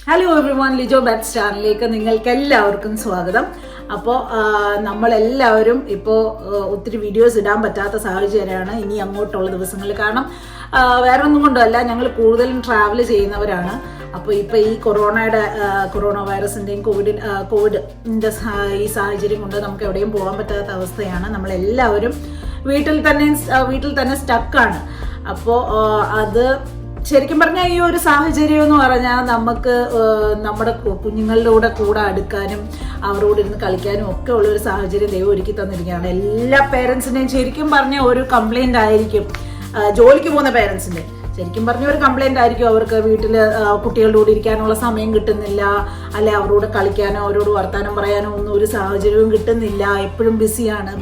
Hello every one, Lijo bats ചാനലിലേക്ക് നിങ്ങൾക്ക് എല്ലാവർക്കും സ്വാഗതം. അപ്പോൾ നമ്മളെല്ലാവരും ഇപ്പോൾ ഒത്തിരി വീഡിയോസ് ഇടാൻ പറ്റാത്ത സാഹചര്യമാണ് ഇനി അങ്ങോട്ടുള്ള ദിവസങ്ങളിൽ. കാരണം വേറെ ഒന്നും കൊണ്ടല്ല, ഞങ്ങൾ കൂടുതലും ട്രാവൽ ചെയ്യുന്നവരാണ്. അപ്പോൾ ഇപ്പോൾ ഈ കൊറോണ വൈറസിൻ്റെയും കോവിഡിൻ്റെ ഈ സാഹചര്യം കൊണ്ട് നമുക്ക് എവിടെയും പോകാൻ പറ്റാത്ത അവസ്ഥയാണ്. നമ്മളെല്ലാവരും വീട്ടിൽ തന്നെ സ്റ്റക്കാണ്. അപ്പോൾ അത് ശരിക്കും പറഞ്ഞാൽ ഈ ഒരു സാഹചര്യം എന്ന് പറഞ്ഞാൽ നമുക്ക് നമ്മുടെ കുഞ്ഞുങ്ങളുടെ കൂടെ അടുക്കാനും അവരോട് ഇരുന്ന് കളിക്കാനും ഒക്കെ ഉള്ളൊരു സാഹചര്യം ദൈവം ഒരുക്കി തന്നിരിക്കുകയാണ്. എല്ലാ പേരൻസിൻ്റെയും ശരിക്കും പറഞ്ഞ ഒരു കംപ്ലൈൻ്റ് ആയിരിക്കും, ജോലിക്ക് പോകുന്ന പേരൻസിൻ്റെ ശരിക്കും പറഞ്ഞ ഒരു കംപ്ലൈൻ്റ് ആയിരിക്കും. അവർക്ക് വീട്ടിൽ കുട്ടികളുടെ കൂടെ ഇരിക്കാനുള്ള സമയം കിട്ടുന്നില്ല, അല്ലെ അവരോട് കളിക്കാനോ അവരോട് വർത്താനം പറയാനോ ഒന്നും ഒരു സാഹചര്യവും കിട്ടുന്നില്ല, എപ്പോഴും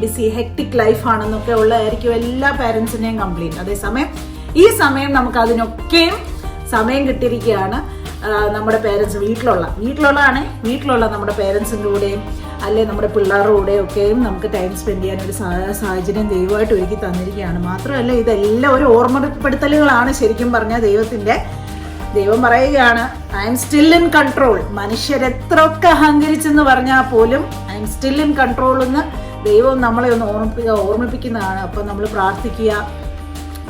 ബിസി ഹെക്ടിക് ലൈഫാണെന്നൊക്കെ ഉള്ളതായിരിക്കും എല്ലാ പേരൻസിൻ്റെയും കംപ്ലൈൻറ്റ്. അതേസമയം ഈ സമയം നമുക്ക് അതിനൊക്കെയും സമയം കിട്ടിയിരിക്കുകയാണ്. നമ്മുടെ പേരൻസ് വീട്ടിലുള്ള നമ്മുടെ പേരൻസിൻ്റെ കൂടെയും അല്ലെ നമ്മുടെ പിള്ളേരുടെ കൂടെയും ഒക്കെയും നമുക്ക് ടൈം സ്പെൻഡ് ചെയ്യാൻ ഒരു സാഹചര്യം ദൈവമായിട്ട് ഒരുക്കി തന്നിരിക്കുകയാണ്. മാത്രമല്ല ഇതെല്ലാം ഒരു ഓർമ്മപ്പെടുത്തലുകളാണ്. ശരിക്കും പറഞ്ഞാൽ ദൈവം പറയുകയാണ്, I am still in control. മനുഷ്യരെത്രയൊക്കെ അഹങ്കരിച്ചെന്ന് പറഞ്ഞാൽ പോലും I am still in control എന്ന് ദൈവം നമ്മളെ ഒന്ന് ഓർമ്മിപ്പിക്കുന്നതാണ്. അപ്പം നമ്മൾ പ്രാർത്ഥിക്കുക,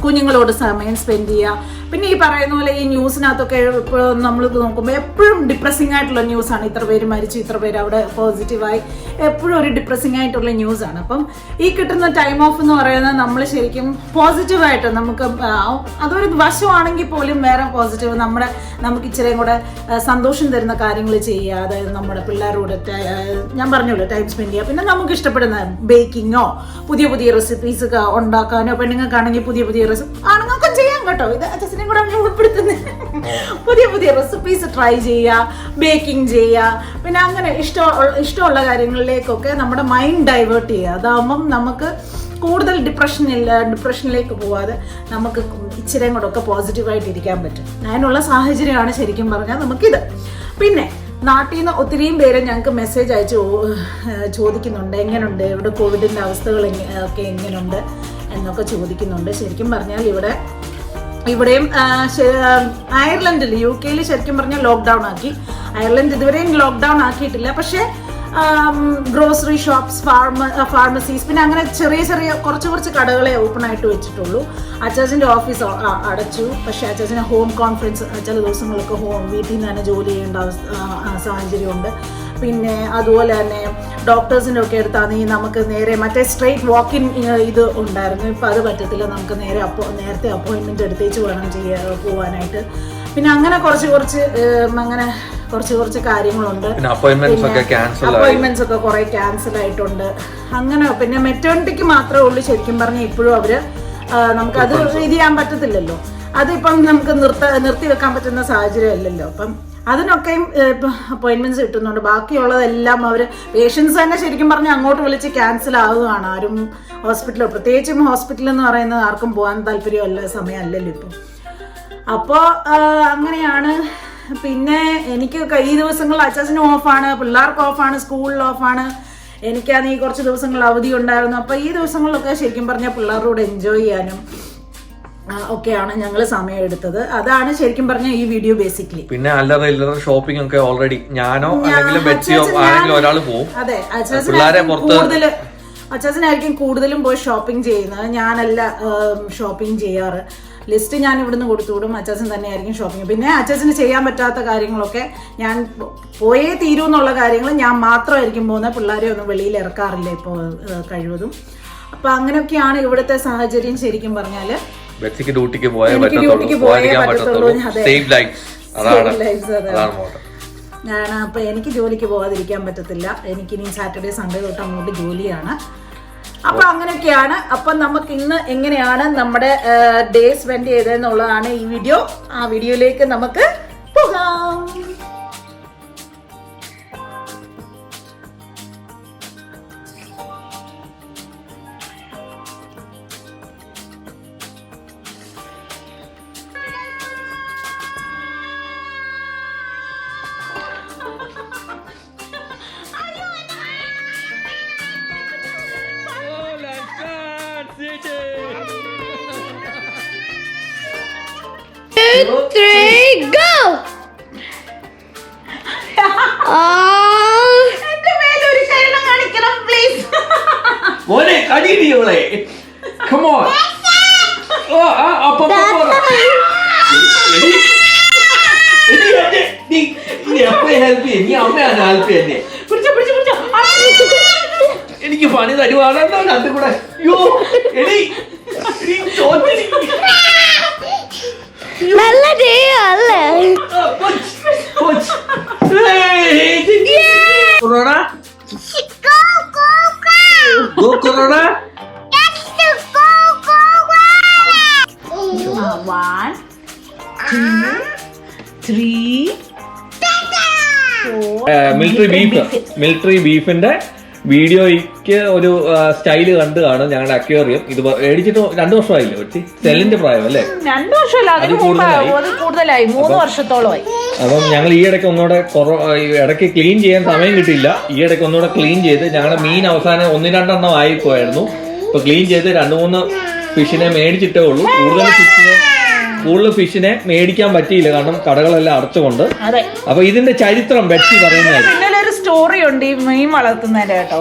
കുഞ്ഞുങ്ങളോട് സമയം സ്പെൻഡ് ചെയ്യുക. പിന്നെ ഈ പറയുന്ന പോലെ ഈ ന്യൂസിനകത്തൊക്കെ ഇപ്പോൾ നമ്മൾ നോക്കുമ്പോൾ എപ്പോഴും ഡിപ്രസിംഗ് ആയിട്ടുള്ള ന്യൂസാണ്. ഇത്ര പേര് മരിച്ചു, ഇത്ര പേര് അവിടെ പോസിറ്റീവായി, എപ്പോഴും ഒരു ഡിപ്രസിംഗ് ആയിട്ടുള്ള ന്യൂസാണ്. അപ്പം ഈ കിട്ടുന്ന ടൈം ഓഫ് എന്ന് പറയുന്നത് നമ്മൾ ശരിക്കും പോസിറ്റീവായിട്ട് നമുക്ക് അതൊരു വശമാണെങ്കിൽ പോലും വേറെ പോസിറ്റീവ് നമുക്ക് ഇച്ചിരിയും കൂടെ സന്തോഷം തരുന്ന കാര്യങ്ങൾ ചെയ്യുക. അതായത് നമ്മുടെ പിള്ളേരോട് ഞാൻ പറഞ്ഞല്ലോ ടൈം സ്പെൻഡ് ചെയ്യുക. പിന്നെ നമുക്ക് ഇഷ്ടപ്പെടുന്ന ബേക്കിങ്ങോ പുതിയ റെസിപ്പീസ് ഉണ്ടാക്കാനോ, പെണ്ണുങ്ങൾക്കാണെങ്കിൽ പുതിയ ആണുങ്ങൾക്കും ചെയ്യാം കേട്ടോ. ഇത് അച്ഛനെ കൂടെ ഉൾപ്പെടുത്തുന്നത് പുതിയ റെസിപ്പീസ് ട്രൈ ചെയ്യുക, ബേക്കിംഗ് ചെയ്യുക. പിന്നെ അങ്ങനെ ഇഷ്ടമുള്ള കാര്യങ്ങളിലേക്കൊക്കെ നമ്മുടെ മൈൻഡ് ഡൈവേർട്ട് ചെയ്യുക. അതാകുമ്പം നമുക്ക് കൂടുതൽ ഡിപ്രഷനിലേക്ക് പോവാതെ നമുക്ക് ഇച്ചിരിയും കൂടെ ഒക്കെ പോസിറ്റീവായിട്ട് ഇരിക്കാൻ പറ്റും. അതിനുള്ള സാഹചര്യമാണ് ശരിക്കും പറഞ്ഞാൽ നമുക്കിത്. പിന്നെ നാട്ടിൽ നിന്ന് ഒത്തിരിയും പേര് ഞങ്ങൾക്ക് മെസ്സേജ് അയച്ച് ചോദിക്കുന്നുണ്ട്, എങ്ങനെയുണ്ട് ഇവിടെ കോവിഡിൻ്റെ അവസ്ഥകൾ ഒക്കെ എങ്ങനെയുണ്ട് എന്നൊക്കെ ചോദിക്കുന്നുണ്ട്. ശരിക്കും പറഞ്ഞാൽ ഇവിടെയും അയർലൻഡിൽ UK ശരിക്കും പറഞ്ഞാൽ ലോക്ക്ഡൗൺ ആക്കി. അയർലൻഡ് ഇതുവരെയും ലോക്ക്ഡൗൺ ആക്കിയിട്ടില്ല. പക്ഷേ ഗ്രോസറി ഷോപ്സ്, ഫാർമസീസ്, പിന്നെ അങ്ങനെ ചെറിയ കുറച്ച് കടകളെ ഓപ്പൺ ആയിട്ട് വെച്ചിട്ടുള്ളൂ. അച്ചാച്ചൻ്റെ ഓഫീസ് അടച്ചു. പക്ഷേ അച്ചാച്ചന് ഹോം കോൺഫറൻസ് ചില ദിവസങ്ങളൊക്കെ വീട്ടിൽ നിന്ന് തന്നെ ജോലി ചെയ്യേണ്ട സാഹചര്യമുണ്ട്. പിന്നെ അതുപോലെ തന്നെ ഡോക്ടേഴ്സിൻ്റെ ഒക്കെ അടുത്താണെങ്കിൽ നമുക്ക് നേരെ മറ്റേ സ്ട്രെയിറ്റ് വാക്കിൻ ഇത് ഉണ്ടായിരുന്നു. ഇപ്പം അത് പറ്റത്തില്ല. നമുക്ക് നേരത്തെ അപ്പോയിൻമെൻറ്റ് എടുത്തേച്ച് വേണം പോകാനായിട്ട്. പിന്നെ അങ്ങനെ കുറച്ച് കാര്യങ്ങളുണ്ട്. അപ്പോയിൻമെന്റ്സ് ഒക്കെ കുറെ ക്യാൻസൽ ആയിട്ടുണ്ട്. അങ്ങനെ പിന്നെ മെറ്റേണിറ്റിക്ക് മാത്രമേ ഉള്ളൂ ശരിക്കും പറഞ്ഞാൽ ഇപ്പോഴും അവര് നമുക്കത് ഇത് ചെയ്യാൻ പറ്റത്തില്ലല്ലോ. അതിപ്പം നമുക്ക് നിർത്തി വെക്കാൻ പറ്റുന്ന സാഹചര്യം അല്ലല്ലോ. അപ്പം അതിനൊക്കെയും അപ്പോയിൻമെന്റ്സ് കിട്ടുന്നുണ്ട്. ബാക്കിയുള്ളതെല്ലാം പേഷ്യൻസ് തന്നെ ശരിക്കും പറഞ്ഞാൽ അങ്ങോട്ട് വിളിച്ച് ക്യാൻസൽ ആവുകയാണ്. ആരും പ്രത്യേകിച്ചും ഹോസ്പിറ്റൽ എന്ന് പറയുന്നത് ആർക്കും പോകാൻ താല്പര്യമല്ല, സമയമല്ലല്ലോ ഇപ്പം. അപ്പോൾ അങ്ങനെയാണ്. പിന്നെ എനിക്ക് ഈ ദിവസങ്ങളിൽ അച്ചാച്ചനും ഓഫാണ്, പിള്ളേർക്ക് ഓഫാണ്, സ്കൂളിൽ ഓഫാണ്. എനിക്കാണെങ്കിൽ കുറച്ച് ദിവസങ്ങൾ അവധി ഉണ്ടായിരുന്നു. അപ്പോൾ ഈ ദിവസങ്ങളിലൊക്കെ ശരിക്കും പറഞ്ഞാൽ പിള്ളേരോട് എൻജോയ് ചെയ്യാനും ഒക്കെയാണ് ഞങ്ങൾ സമയം എടുത്തത്. അതാണ് ശരിക്കും പറഞ്ഞാൽ ഈ വീഡിയോ ബേസിക്കലി. പിന്നെ അല്ലറ ഷോപ്പിംഗ് ഒക്കെ ഓൾറെഡി ഞാനോ അല്ലെങ്കിൽ ബെച്ചിയോ ആരെങ്കിലും ഒരാൾ പോകും. അതെ, അച്ചാച്ചനായിരിക്കും കൂടുതലും പോയി ഷോപ്പിംഗ് ചെയ്യുന്നത്. ഞാനല്ല ഷോപ്പിംഗ് ചെയ്യാറ്. ലിസ്റ്റ് ഞാൻ ഇവിടുന്ന് കൊടുത്തുവിടും. അച്ചാച്ചൻ തന്നെയായിരിക്കും ഷോപ്പിംഗ്. പിന്നെ അച്ചാച്ചന് ചെയ്യാൻ പറ്റാത്ത കാര്യങ്ങളൊക്കെ ഞാൻ പോയേ തീരൂ എന്നുള്ള കാര്യങ്ങൾ ഞാൻ മാത്രമായിരിക്കും പോകുന്നത്. പിള്ളേരെ ഒന്നും വെളിയിൽ ഇറക്കാറില്ല ഇപ്പോൾ കഴിവതും. അപ്പൊ അങ്ങനെയൊക്കെയാണ് ഇവിടുത്തെ സാഹചര്യം. ശരിക്കും പറഞ്ഞാല് ഡ്യൂട്ടിക്ക് പോയേ പറ്റത്തുള്ളൂ. അപ്പൊ എനിക്ക് ജോലിക്ക് പോകാതിരിക്കാൻ പറ്റത്തില്ല. എനിക്കിനി സാറ്റർഡേ സൺഡേ തൊട്ട് അങ്ങോട്ട് ജോലിയാണ്. അപ്പൊ അങ്ങനെയൊക്കെയാണ്. അപ്പൊ നമുക്ക് ഇന്ന് എങ്ങനെയാണ് നമ്മുടെ ഡേ സ്പെൻഡ് ചെയ്തതെന്നുള്ളതാണ് ഈ വീഡിയോ. ആ വീഡിയോയിലേക്ക് നമുക്ക് പോകാം. Two, three, go! എന്റെ മേലൊരു കരുണം കാണിക്കണം പ്ലീസ്. മോനെ കടിയിടിയോളെ. Come on. എനിക്ക് പണി തരുവാണോ കൂടെ. One, two, three, മിലിറ്ററി ബീഫിന്റെ വീഡിയോയ്ക്ക് ഒരു സ്റ്റൈല് കണ്ട് കാണും ഞങ്ങളുടെ അക്വേറിയം. ഇത് മേടിച്ചിട്ട് 2 വർഷമായില്ലേ വെച്ച്? സെല്ലിന്റെ പ്രായം അല്ലേ? 2 വർഷമല്ല, അതിന് കൂടുതലായി, 3 വർഷത്തോളമായി. അപ്പം ഞങ്ങൾ ഈ ഇടയ്ക്ക് ഒന്നുകൂടെ ഇടയ്ക്ക് ക്ലീൻ ചെയ്യാൻ സമയം കിട്ടിയില്ല. ഈ ഇടയ്ക്ക് ഒന്നുകൂടെ ക്ലീൻ ചെയ്ത് ഞങ്ങളുടെ മീൻ അവസാനം 1-2 എണ്ണം ആയിപ്പോയായിരുന്നു. ഇപ്പൊ ക്ലീൻ ചെയ്ത് 2-3 ഫിഷിനെ മേടിച്ചിട്ടേ ഉള്ളൂ. കൂടുതൽ ഫിഷിനെ മേടിക്കാൻ പറ്റിയില്ല, കാരണം കടകളെല്ലാം അടച്ചുകൊണ്ട്. അപ്പൊ ഇതിന്റെ ചരിത്രം ബെറ്റി പറയുന്നത് ഇന്നലെ ഒരു സ്റ്റോറി ഉണ്ട് ഈ മീൻ വളർത്തുന്നതിന്റെ കേട്ടോ.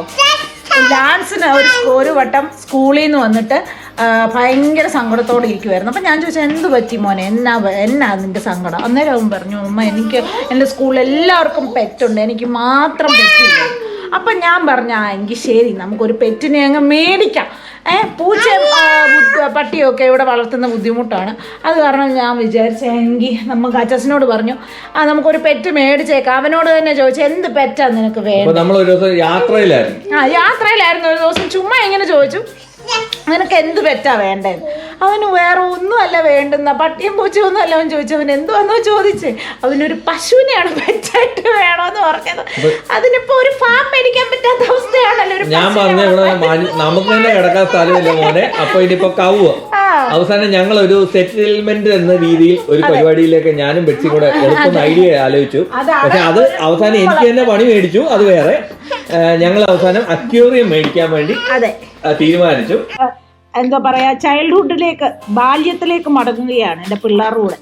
ലാൻസിന് ഒരു വട്ടം സ്കൂളിൽ നിന്ന് വന്നിട്ട് ഭയങ്കര സങ്കടത്തോടെ ഇരിക്കുമായിരുന്നു. അപ്പം ഞാൻ ചോദിച്ചാൽ എന്ത് പറ്റി മോനെ, എന്നാ നിന്റെ സങ്കടം? അന്നേരം അവൻ പറഞ്ഞു, അമ്മ എനിക്ക് എൻ്റെ സ്കൂളിൽ എല്ലാവർക്കും പെറ്റുണ്ട്, എനിക്ക് മാത്രം പെറ്റില്ല. അപ്പം ഞാൻ പറഞ്ഞ എങ്കിൽ ശരി, നമുക്കൊരു പെറ്റിനെ അങ്ങ് മേടിക്കാം. പൂച്ചയും പട്ടിയൊക്കെ ഇവിടെ വളർത്തുന്ന ബുദ്ധിമുട്ടാണ്. അത് കാരണം ഞാൻ വിചാരിച്ചെങ്കിൽ നമുക്ക് അച്ഛനോട് പറഞ്ഞു നമുക്കൊരു പെറ്റ് മേടിച്ചേക്കാം. അവനോട് തന്നെ ചോദിച്ചു എന്ത് പെറ്റാ നിനക്ക് വേണം. യാത്രയിലായിരുന്നു ഒരു ദിവസം, ചുമ്മാ ഇങ്ങനെ ചോദിച്ചു നിനക്ക് എന്ത് പെറ്റാ വേണ്ടേന്ന്. അവന് വേറെ ഒന്നുമല്ല വേണ്ടുന്ന, പട്ടിയും പൂച്ചയും ഒന്നും അല്ല അവൻ ചോദിച്ചു. അവൻ എന്തുവന്നോ ചോദിച്ചേ, അവനൊരു പശുവിനെയാണ് പെറ്റായിട്ട് വേണോന്ന് പറഞ്ഞത്. അതിനിപ്പോ ഒരു ഫാം മേടിക്കാൻ പറ്റാത്ത അവസ്ഥയാണല്ലോ. ഞാൻ പറഞ്ഞ ഇവിടെ നമുക്ക് തന്നെ കിടക്കാൻ സ്ഥലമില്ല മോനെ. അപ്പൊ ഇനിയിപ്പോ കവുക. അവസാനം ഞങ്ങൾ ഒരു സെറ്റിൽമെന്റ് എന്ന രീതിയിൽ ഒരു പരിപാടിയിലേക്ക് ഞാനും ബെറ്റ്സി കൂടെ കൊടുക്കുന്ന ഐഡിയ ആലോചിച്ചു. പക്ഷെ അത് അവസാനം എനിക്ക് തന്നെ പണി മേടിച്ചു. അത് വേറെ. ഞങ്ങൾ അവസാനം അക്വേറിയം മേടിക്കാൻ വേണ്ടി തീരുമാനിച്ചു. എന്താ പറയാ, ചൈൽഡ്ഹുഡിലേക്ക്, ബാല്യത്തിലേക്ക് മടങ്ങുകയാണ് എൻ്റെ പിള്ളേരുടെ കൂടെ.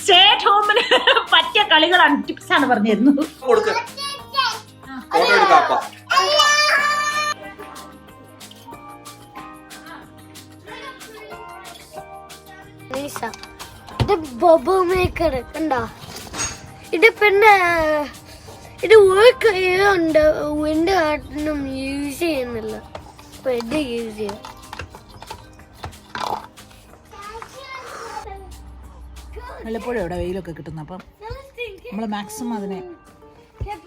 സ്റ്റേ അറ്റ് ഹോമിന് പറ്റിയ കളികളാണ്, ടിപ്സ് ആണ് പറഞ്ഞിരുന്നു. ഇത് ബബിൾ മേക്കർ കണ്ടോ? ഇത് പിന്നെ ഇത് വർക്ക് ചെയ്യുന്നുണ്ട്, വിൻഡ് കാട്ടൊന്നും യൂസ് ചെയ്യുന്നില്ല. അപ്പൊ ഇത് യൂസ് ചെയ്യാം. വല്ലപ്പോഴും ഇവിടെ വെയിലൊക്കെ കിട്ടുന്നു. അപ്പം നമ്മൾ മാക്സിമം അതിനെ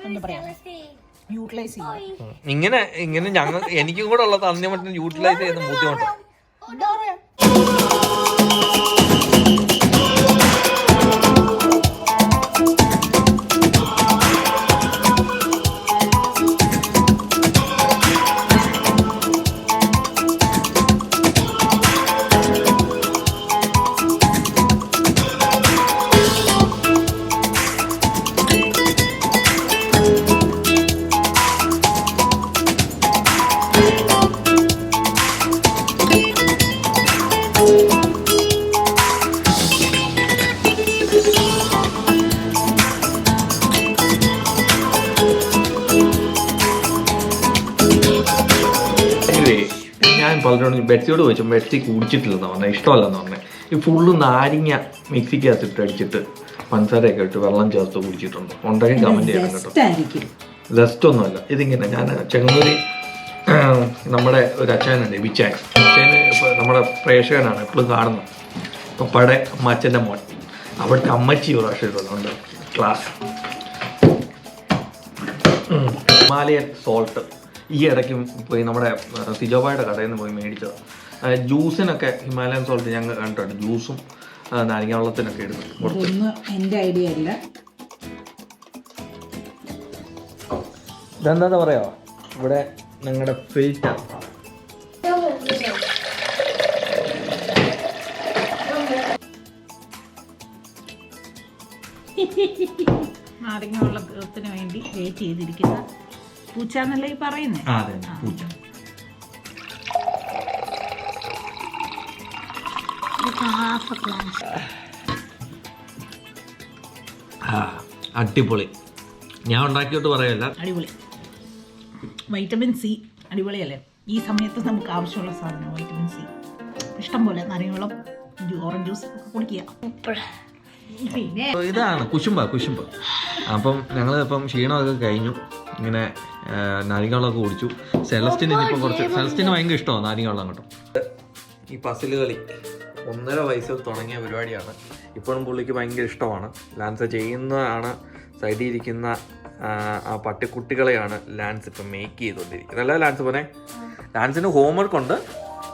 എന്താ പറയാ യൂട്ടിലൈസ് ചെയ്യും. ഇങ്ങനെ ഞങ്ങൾ എനിക്കും കൂടെ ഉള്ളത് അന്നേ മറ്റും യൂട്ടിലൈസ് ചെയ്യുന്ന ബുദ്ധിമുട്ടാണ്. പലരോട് ബെറ്റ്സിയോട് ചോദിച്ചു, ബെറ്റ്സി കുടിച്ചിട്ടില്ലെന്ന് പറഞ്ഞാൽ, ഇഷ്ടമല്ലെന്ന് പറഞ്ഞാൽ. ഈ ഫുള്ള് നാരങ്ങ മിക്സിക്കകത്തിട്ട് അടിച്ചിട്ട് പഞ്ചസാരയൊക്കെ ഇട്ട് വെള്ളം ചേർത്ത് കുടിച്ചിട്ടുണ്ട്. ഉണ്ടെങ്കിൽ കമന്റ് ചെയ്യണം കേട്ടോ. ജസ്റ്റ് ഒന്നുമല്ല ഇതിങ്ങനെ. ഞാൻ ചെങ്ങന്നൂരി നമ്മുടെ ഒരു അച്ഛനുണ്ട്, വിച്ചാൻ. അച്ഛന് നമ്മുടെ പ്രേക്ഷകനാണ്, എപ്പോഴും കാണുന്നത്. പപ്പയുടെ അമ്മച്ചൻ്റെ മോൻ. അവിടുത്തെ അമ്മച്ചി ഒരു പ്രാവശ്യമുണ്ട് ക്ലാസ്. ഹിമാലയൻ സോൾട്ട് ഈ ഇടയ്ക്ക് പോയി നമ്മുടെ സിജോബായുടെ കടയിൽ നിന്ന് പോയി മേടിച്ചത്. ജ്യൂസിനൊക്കെ ഹിമാലയൻ സോൾട്ട് ഞങ്ങൾ കണ്ടിട്ടുണ്ട്. ജ്യൂസും നാരങ്ങ വെള്ളത്തിനൊക്കെ എടുക്കും. എൻ്റെ ഐഡിയ അല്ല. ഇതെന്താ പറയാ, ഇവിടെ നിങ്ങളുടെ ഫിൽറ്റർ. നാരങ്ങ വെള്ളത്തിന് വേണ്ടി വെയിറ്റ് ചെയ്തിരിക്കുന്ന പൂച്ച എന്നല്ലേ ഈ പറയുന്നത്? അതെ, പൂച്ച. അടിപൊളി. ഞാൻ ഉണ്ടാക്കിയോട്ട് പറയല്ല, അടിപൊളി. വൈറ്റമിൻ സി അടിപൊളിയല്ലേ? ഈ സമയത്ത് നമുക്ക് ആവശ്യമുള്ള സാധനം വൈറ്റമിൻ സി. ഇഷ്ടം പോലെ നാരങ്ങ വെള്ളം, ഓറഞ്ച് ജ്യൂസ് ഒക്കെ കുടിക്കുക. പിന്നെ ഇതാണ് കുശുമ്പ. അപ്പം ഞങ്ങൾ ഇപ്പം ക്ഷീണമൊക്കെ കഴിഞ്ഞു, ഇങ്ങനെ നാരങ്ങാവെള്ളമൊക്കെ കുടിച്ചു. സെലസ്റ്റിന് ഭയങ്കര ഇഷ്ടമാണ് നാരങ്ങാവെള്ളം കേട്ടോ. ഈ പസിൽ കളി 1.5 വയസ്സിൽ തുടങ്ങിയ പരിപാടിയാണ്. ഇപ്പോഴും പുള്ളിക്ക് ഭയങ്കര ഇഷ്ടമാണ്. ലാൻസ് ചെയ്യുന്നതാണ്, സൈഡിൽ ഇരിക്കുന്ന ആ പട്ടിക്കുട്ടികളെയാണ് ലാൻസ് ഇപ്പം മേക്ക് ചെയ്തുകൊണ്ടിരിക്കുന്നത്. അല്ല ലാൻസ് പോലെ ലാൻസിന് ഹോംവർക്ക് ഉണ്ട്,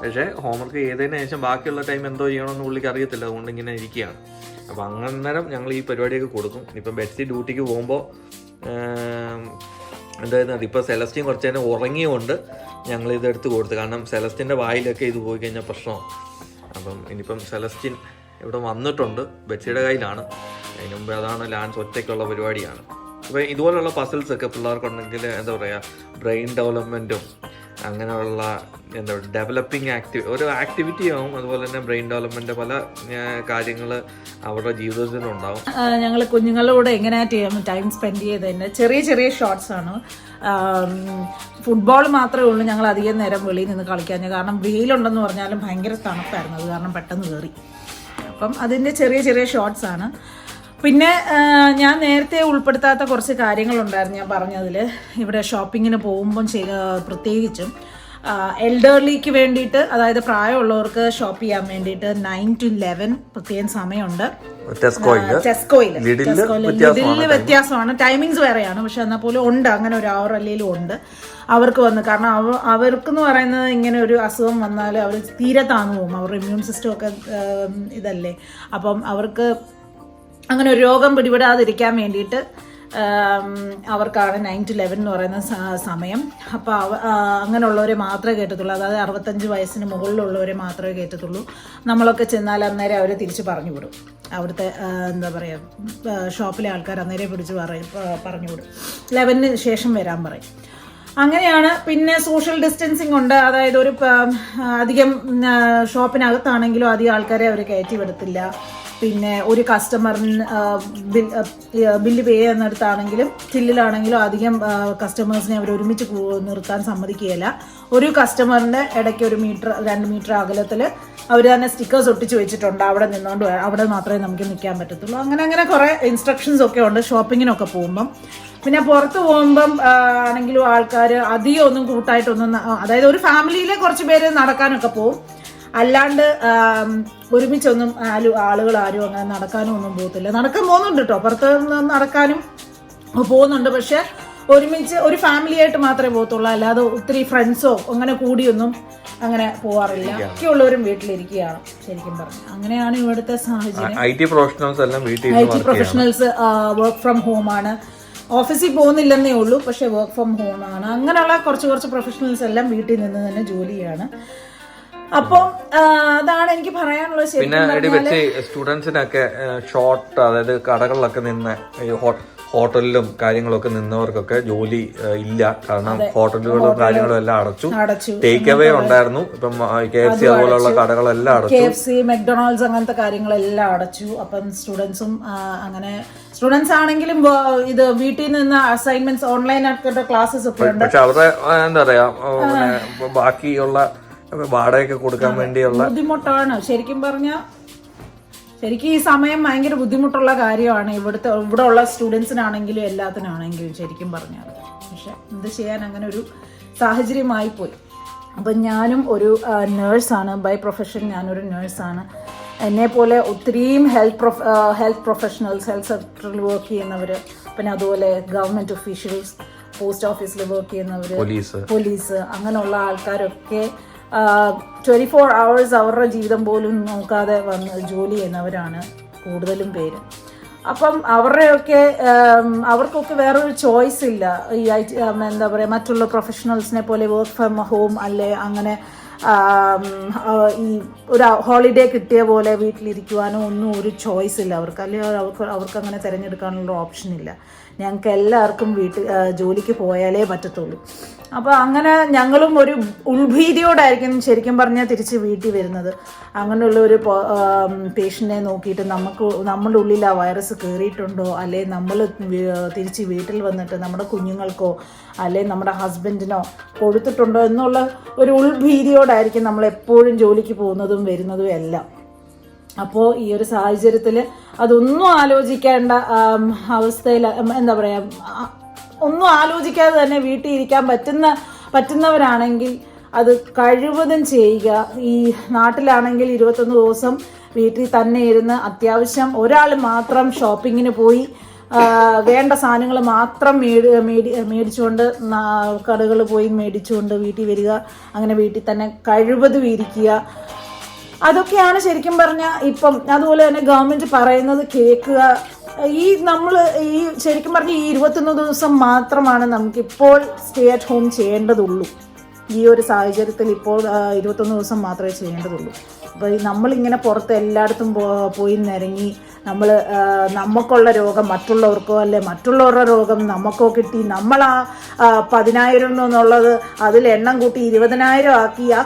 പക്ഷേ ഹോംവർക്ക് ചെയ്തതിന് ശേഷം ബാക്കിയുള്ള ടൈം എന്തോ ചെയ്യണമെന്ന് പുള്ളിക്ക് അറിയത്തില്ല, അതുകൊണ്ട് ഇങ്ങനെ ഇരിക്കുകയാണ്. അപ്പോൾ അന്നേരം ഞങ്ങൾ ഈ പരിപാടിയൊക്കെ കൊടുക്കും. ഇപ്പം ബെറ്റ്സി ഡ്യൂട്ടിക്ക് പോകുമ്പോൾ എന്തായിരുന്നു, ഇപ്പോൾ സെലസ്റ്റിൻ കുറച്ച് നേരം ഉറങ്ങിയുകൊണ്ട് ഞങ്ങൾ ഇതെടുത്ത് കൊടുത്തു. കാരണം സെലസ്റ്റിൻ്റെ വായിലൊക്കെ ഇത് പോയി കഴിഞ്ഞാൽ പ്രശ്നമാണ്. അപ്പം ഇനിയിപ്പം സെലസ്റ്റിൻ ഇവിടെ വന്നിട്ടുണ്ട്, ബെറ്റ്സിയുടെ കയ്യിലാണ്. അതിന് മുമ്പ് അതാണ് ലാൻസ് ഒറ്റയ്ക്കുള്ള പരിപാടിയാണ്. അപ്പോൾ ഇതുപോലുള്ള പസിൽസൊക്കെ പിള്ളേർക്കുണ്ടെങ്കിൽ എന്താ പറയുക, ബ്രെയിൻ ഡെവലപ്മെൻറ്റും അങ്ങനെയുള്ള എന്താ പറയുക ഡെവലപ്പിംഗ് ഒരു ആക്ടിവിറ്റി ആവും. അതുപോലെ തന്നെ ബ്രെയിൻ ഡെവലപ്മെൻറ്റ് പല കാര്യങ്ങൾ അവരുടെ ജീവിതത്തിലുണ്ടാവും. ഞങ്ങൾ കുഞ്ഞുങ്ങളുടെ കൂടെ എങ്ങനെ ടൈം സ്പെൻഡ് ചെയ്തതിൻ്റെ ചെറിയ ഷോർട്സ് ആണ്. ഫുട്ബോൾ മാത്രമേ ഉള്ളൂ ഞങ്ങൾ അധികം നേരം വെളിയിൽ നിന്ന് കളിക്കാൻ, കാരണം വെയിലുണ്ടെന്ന് പറഞ്ഞാലും ഭയങ്കര തണുപ്പായിരുന്നു, അത് കാരണം പെട്ടെന്ന് കയറി. അപ്പം അതിൻ്റെ ചെറിയ ഷോർട്സ് ആണ്. പിന്നെ ഞാൻ നേരത്തെ ഉൾപ്പെടുത്താത്ത കുറച്ച് കാര്യങ്ങളുണ്ടായിരുന്നു ഞാൻ പറഞ്ഞതിൽ. ഇവിടെ ഷോപ്പിങ്ങിന് പോകുമ്പം പ്രത്യേകിച്ചും എൽഡർലിക്ക് വേണ്ടിയിട്ട്, അതായത് പ്രായമുള്ളവർക്ക് ഷോപ്പ് ചെയ്യാൻ വേണ്ടിയിട്ട് 9 to 11 പ്രത്യേകം സമയമുണ്ട്. ടെസ്കോയിൽ ലിഡിലിൽ വ്യത്യാസമാണ്, ടൈമിങ്സ് വേറെയാണ്, പക്ഷെ എന്നാൽ പോലും ഉണ്ട്, അങ്ങനെ ഒരു അവർ അല്ലെങ്കിലും ഉണ്ട് അവർക്ക് വന്ന്. കാരണം അവർക്കെന്ന് പറയുന്നത് ഇങ്ങനെ ഒരു അസുഖം വന്നാൽ അവർ തീരെ താന്നു പോകും, അവരുടെ ഇമ്മ്യൂൺ സിസ്റ്റം ഒക്കെ ഇതല്ലേ. അപ്പം അവർക്ക് അങ്ങനെ ഒരു രോഗം പിടിപെടാതിരിക്കാൻ വേണ്ടിയിട്ട് അവർക്കാണ് 9 to 11 എന്ന് പറയുന്ന സമയം. അപ്പോൾ അങ്ങനെയുള്ളവരെ മാത്രമേ കയറ്റത്തുള്ളൂ, അതായത് 65 വയസ്സിന് മുകളിലുള്ളവരെ മാത്രമേ കയറ്റത്തുള്ളൂ. നമ്മളൊക്കെ ചെന്നാൽ അന്നേരം അവരെ തിരിച്ച് പറഞ്ഞു വിടും. അവിടുത്തെ എന്താ പറയുക ഷോപ്പിലെ ആൾക്കാർ അന്നേരം പിടിച്ച് പറഞ്ഞു വിടും. 11-ന് ശേഷം വരാൻ പറയും. അങ്ങനെയാണ്. പിന്നെ സോഷ്യൽ ഡിസ്റ്റൻസിങ് ഉണ്ട്, അതായത് ഒരു അധികം ഷോപ്പിനകത്താണെങ്കിലും അധികം ആൾക്കാരെ അവർ കയറ്റി വിടത്തില്ല. പിന്നെ ഒരു കസ്റ്റമറിന് ബില്ല് പേ ചെയ്യുന്നിടത്താണെങ്കിലും ചില്ലിലാണെങ്കിലും അധികം കസ്റ്റമേഴ്സിനെ അവർ ഒരുമിച്ച് നിർത്താൻ സമ്മതിക്കുകയില്ല. ഒരു കസ്റ്റമറിൻ്റെ ഇടയ്ക്ക് 1 മീറ്റർ 2 മീറ്റർ അകലത്തിൽ അവർ തന്നെ സ്റ്റിക്കേഴ്സ് ഒട്ടിച്ച് വെച്ചിട്ടുണ്ട്, അവിടെ നിന്നുകൊണ്ട് അവിടെ മാത്രമേ നമുക്ക് നിൽക്കാൻ പറ്റത്തുള്ളൂ. അങ്ങനെ കുറേ ഇൻസ്ട്രക്ഷൻസ് ഒക്കെ ഉണ്ട് ഷോപ്പിങ്ങിനൊക്കെ പോകുമ്പം. പിന്നെ പുറത്ത് പോകുമ്പം ആണെങ്കിലും ആൾക്കാർ അധികം ഒന്നും കൂട്ടായിട്ടൊന്നും, അതായത് ഒരു ഫാമിലിയിലെ കുറച്ച് പേര് നടക്കാനൊക്കെ പോകും, അല്ലാണ്ട് ഒരുമിച്ചൊന്നും ആളുകൾ ആരും അങ്ങനെ നടക്കാനും ഒന്നും പോകത്തില്ല. നടക്കാൻ പോകുന്നുണ്ട് കേട്ടോ, പുറത്ത് നടക്കാനും പോകുന്നുണ്ട്, പക്ഷെ ഒരുമിച്ച് ഒരു ഫാമിലി ആയിട്ട് മാത്രമേ പോകത്തുള്ളൂ, അല്ലാതെ ഒത്തിരി ഫ്രണ്ട്സോ അങ്ങനെ കൂടിയൊന്നും അങ്ങനെ പോവാറില്ല. ഒക്കെയുള്ളവരും വീട്ടിലിരിക്കുകയാണ് ശരിക്കും പറഞ്ഞു. അങ്ങനെയാണ് ഇവിടുത്തെ സാഹചര്യം. IT പ്രൊഫഷണൽസ് വർക്ക് ഫ്രം ഹോമാണ്, ഓഫീസിൽ പോകുന്നില്ലെന്നേ ഉള്ളൂ, പക്ഷെ വർക്ക് ഫ്രം ഹോമാണ്. അങ്ങനെയുള്ള കുറച്ച് പ്രൊഫഷണൽസ് എല്ലാം വീട്ടിൽ നിന്ന് തന്നെ ജോലിയാണ്. അപ്പം അതാണ് എനിക്ക് പറയാനുള്ളത്. പിന്നെ സ്റ്റുഡൻസിനൊക്കെ ഷോർട്ട്, അതായത് കടകളിലൊക്കെ നിന്ന് ഹോട്ടലിലും കാര്യങ്ങളൊക്കെ നിന്നവർക്കൊക്കെ ജോലി ഇല്ല, കാരണം ഹോട്ടലുകളും കാര്യങ്ങളും എല്ലാം അടച്ചു. ടേക്ക് അവേ ഉണ്ടായിരുന്നു, ഇപ്പം KFC അതുപോലുള്ള കടകളെല്ലാം അടച്ചു. KFC, മെക്ഡൊണാൾഡ്സ് അങ്ങനത്തെ കാര്യങ്ങളെല്ലാം അടച്ചു. അപ്പം സ്റ്റുഡൻസും അങ്ങനെ സ്റ്റുഡൻസ് ആണെങ്കിലും ഇത് വീട്ടിൽ നിന്ന് അസൈൻമെന്റ്സ് ഓൺലൈൻ ആയിട്ട് ക്ലാസ്സസ് ഒക്കെ ഉണ്ട്. പക്ഷെ അവരുടെ എന്താ പറയാ ബാക്കിയുള്ള വാടകയൊക്കെ കൊടുക്കാൻ വേണ്ടിയുള്ള ബുദ്ധിമുട്ടാണ് ശരിക്കും പറഞ്ഞാൽ. ശരിക്കും ഈ സമയം ഭയങ്കര ബുദ്ധിമുട്ടുള്ള കാര്യമാണ് ഇവിടെ ഉള്ള സ്റ്റുഡൻസിനാണെങ്കിലും എല്ലാത്തിനാണെങ്കിലും ശരിക്കും പറഞ്ഞാൽ. പക്ഷെ എന്ത് ചെയ്യാൻ, അങ്ങനെ ഒരു സാഹചര്യമായി പോയി. അപ്പം ഞാനും ഒരു നേഴ്സാണ്, ബൈ പ്രൊഫഷൻ ഞാനൊരു നേഴ്സാണ്. എന്നെപ്പോലെ ഒത്തിരിയും ഹെൽത്ത് പ്രൊഫഷണൽസ്, ഹെൽത്ത് സെക്ടറിൽ വർക്ക് ചെയ്യുന്നവർ, പിന്നെ അതുപോലെ ഗവൺമെൻറ് ഒഫീഷ്യൽസ്, പോസ്റ്റ് ഓഫീസിൽ വർക്ക് ചെയ്യുന്നവർ, പോലീസ്, അങ്ങനെയുള്ള ആൾക്കാരൊക്കെ 24 hours അവരുടെ ജീവിതം പോലും നോക്കാതെ വന്ന് ജോലി ചെയ്യുന്നവരാണ് കൂടുതലും പേര്. അപ്പം അവർക്കൊക്കെ വേറൊരു ചോയ്സ് ഇല്ല. ഈ എന്താ പറയുക, മറ്റുള്ള പ്രൊഫഷണൽസിനെ പോലെ വർക്ക് ഫ്രം ഹോം അല്ലേ അങ്ങനെ ഈ ഒരു ഹോളിഡേ കിട്ടിയ പോലെ വീട്ടിലിരിക്കുവാനോ ഒന്നും ഒരു ചോയ്സ് ഇല്ല അവർക്ക്, അല്ലെങ്കിൽ അവർക്ക് അങ്ങനെ തിരഞ്ഞെടുക്കാനുള്ള ഓപ്ഷൻ ഇല്ല. ഞങ്ങൾക്ക് എല്ലാവർക്കും ജോലിക്ക് പോയാലേ പറ്റത്തുള്ളൂ. അപ്പോൾ അങ്ങനെ ഞങ്ങളും ഒരു ഉൾഭീതിയോടായിരിക്കും ശരിക്കും പറഞ്ഞാൽ തിരിച്ച് വീട്ടിൽ വരുന്നത്. അങ്ങനെയുള്ള ഒരു പേഷ്യൻറ്റിനെ നോക്കിയിട്ട് നമ്മുടെ ഉള്ളിൽ ആ വൈറസ് കയറിയിട്ടുണ്ടോ, അല്ലെ നമ്മൾ തിരിച്ച് വീട്ടിൽ വന്നിട്ട് നമ്മുടെ കുഞ്ഞുങ്ങൾക്കോ അല്ലെ നമ്മുടെ ഹസ്ബൻഡിനോ കൊടുത്തിട്ടുണ്ടോ എന്നുള്ള ഒരു ഉൾഭീതിയോടായിരിക്കും നമ്മളെപ്പോഴും ജോലിക്ക് പോകുന്നതും വരുന്നതും എല്ലാം. അപ്പോൾ ഈ ഒരു സാഹചര്യത്തിൽ അതൊന്നും ആലോചിക്കേണ്ട അവസ്ഥയിൽ, എന്താ പറയുക, ഒന്നും ആലോചിക്കാതെ തന്നെ വീട്ടിൽ ഇരിക്കാൻ പറ്റുന്നവരാണെങ്കിൽ അത് കഴിവതും ചെയ്യുക. ഈ നാട്ടിലാണെങ്കിൽ 21 ദിവസം വീട്ടിൽ തന്നെ ഇരുന്ന് അത്യാവശ്യം ഒരാൾ മാത്രം ഷോപ്പിങ്ങിന് പോയി വേണ്ട സാധനങ്ങൾ മാത്രം മേടിച്ചുകൊണ്ട് കടകൾ പോയി മേടിച്ചുകൊണ്ട് വീട്ടിൽ വരിക. അങ്ങനെ വീട്ടിൽ തന്നെ കഴിവതും ഇരിക്കുക. അതൊക്കെയാണ് ശരിക്കും പറഞ്ഞാൽ ഇപ്പം. അതുപോലെ തന്നെ ഗവൺമെന്റ് പറയുന്നത് കേൾക്കുക. നമ്മൾ ശരിക്കും പറഞ്ഞാൽ ഈ 21 ദിവസം മാത്രമാണ് നമുക്കിപ്പോൾ സ്റ്റേ അറ്റ് ഹോം ചെയ്യേണ്ടതുള്ളൂ. ഈ ഒരു സാഹചര്യത്തിൽ ഇപ്പോൾ 21 ദിവസം മാത്രമേ ചെയ്യേണ്ടതുള്ളൂ. അപ്പോൾ നമ്മളിങ്ങനെ പുറത്ത് എല്ലായിടത്തും പോയി നിരങ്ങി നമുക്കുള്ള രോഗം മറ്റുള്ളവർക്കോ അല്ലെ മറ്റുള്ളവരുടെ രോഗം നമുക്കോ കിട്ടി, നമ്മൾ ആ 10,000 എന്നുള്ളത് അതിൽ എണ്ണം കൂട്ടി 20,000 ആക്കി ആ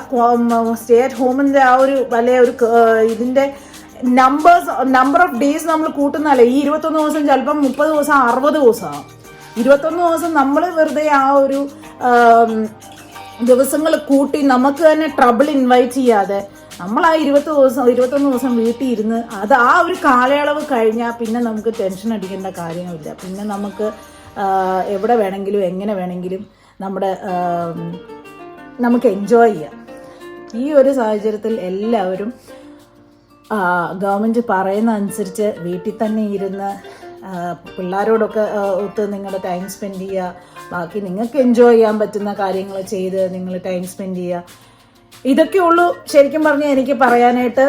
സ്റ്റേ അറ്റ് ഹോമിൻ്റെ ആ ഒരു വലിയ ഒരു ഇതിൻ്റെ നമ്പർ ഓഫ് ഡേയ്സ് നമ്മൾ കൂട്ടുന്നതല്ലേ. ഈ 21 ദിവസം ചിലപ്പം 30 ദിവസം 60 ദിവസമാണ്. 21 ദിവസം നമ്മൾ വെറുതെ ആ ഒരു ദിവസങ്ങൾ കൂട്ടി നമുക്ക് തന്നെ ട്രബിൾ ഇൻവൈറ്റ് ചെയ്യാതെ നമ്മൾ ആ 21 ദിവസം വീട്ടിൽ ഇരുന്ന് അത് ആ ഒരു കാലയളവ് കഴിഞ്ഞാൽ പിന്നെ നമുക്ക് ടെൻഷൻ അടിക്കേണ്ട കാര്യമില്ല. പിന്നെ നമുക്ക് എവിടെ വേണമെങ്കിലും എങ്ങനെ വേണമെങ്കിലും നമുക്ക് എൻജോയ് ചെയ്യാം. ഈ ഒരു സാഹചര്യത്തിൽ എല്ലാവരും ഗവൺമെൻറ് പറയുന്ന അനുസരിച്ച് വീട്ടിൽ തന്നെ ഇരുന്ന് പിള്ളേരോടൊക്കെ ഒത്ത് നിങ്ങളുടെ ടൈം സ്പെൻഡ് ചെയ്യുക. ബാക്കി നിങ്ങൾക്ക് എൻജോയ് ചെയ്യാൻ പറ്റുന്ന കാര്യങ്ങൾ ചെയ്ത് നിങ്ങൾ ടൈം സ്പെൻഡ് ചെയ്യുക. ഇതൊക്കെ ഉള്ളൂ ശരിക്കും പറഞ്ഞാൽ എനിക്ക് പറയാനായിട്ട്.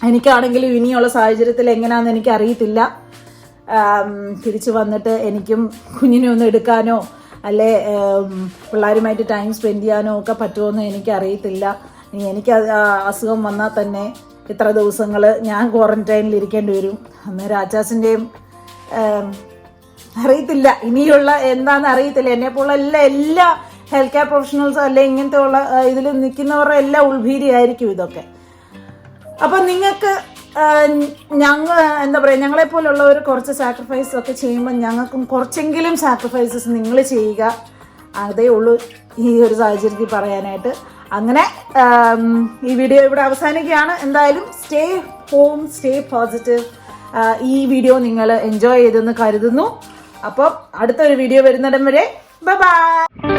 എനിക്കാണെങ്കിലും ഇനിയുള്ള സാഹചര്യത്തിൽ എങ്ങനെയാണെന്ന് എനിക്കറിയത്തില്ല. തിരിച്ച് വന്നിട്ട് എനിക്കും കുഞ്ഞിനെ ഒന്ന് എടുക്കാനോ അല്ലെ പിള്ളേരുമായിട്ട് ടൈം സ്പെൻഡ് ചെയ്യാനോ ഒക്കെ പറ്റുമോയെന്ന് എനിക്കറിയത്തില്ല. എനിക്ക് അസുഖം വന്നാൽ തന്നെ ഇത്ര ദിവസങ്ങൾ ഞാൻ ക്വാറന്റൈനിൽ ഇരിക്കേണ്ടി വരും. അന്നേരം ആച്ചാസിൻ്റെയും അറിയത്തില്ല, ഇനിയുള്ള എന്താണെന്ന് അറിയത്തില്ല. എന്നെപ്പോലുള്ള എല്ലാ ഹെൽത്ത് കെയർ പ്രൊഫഷണൽസും അല്ലെ ഇങ്ങനത്തെ ഉള്ള ഇതിൽ നിൽക്കുന്നവരുടെ എല്ലാം ഉൾഭീതിയായിരിക്കും ഇതൊക്കെ. അപ്പം നിങ്ങൾക്ക് എന്താ പറയുക, ഞങ്ങളെപ്പോലുള്ളവർ കുറച്ച് സാക്രിഫൈസ് ഒക്കെ ചെയ്യുമ്പോൾ ഞങ്ങൾക്കും കുറച്ചെങ്കിലും സാക്രിഫൈസസ് നിങ്ങൾ ചെയ്യുക. അതേ ഉള്ളൂ ഈ ഒരു സാഹചര്യത്തിൽ പറയാനായിട്ട്. അങ്ങനെ ഈ വീഡിയോ ഇവിടെ അവസാനിക്കുകയാണ്. എന്തായാലും സ്റ്റേ ഹോം, സ്റ്റേ പോസിറ്റീവ്. ഈ വീഡിയോ നിങ്ങൾ എൻജോയ് ചെയ്തെന്ന് കരുതുന്നു. അപ്പം അടുത്തൊരു വീഡിയോ വരുന്നിടം വരെ ബൈ ബൈ.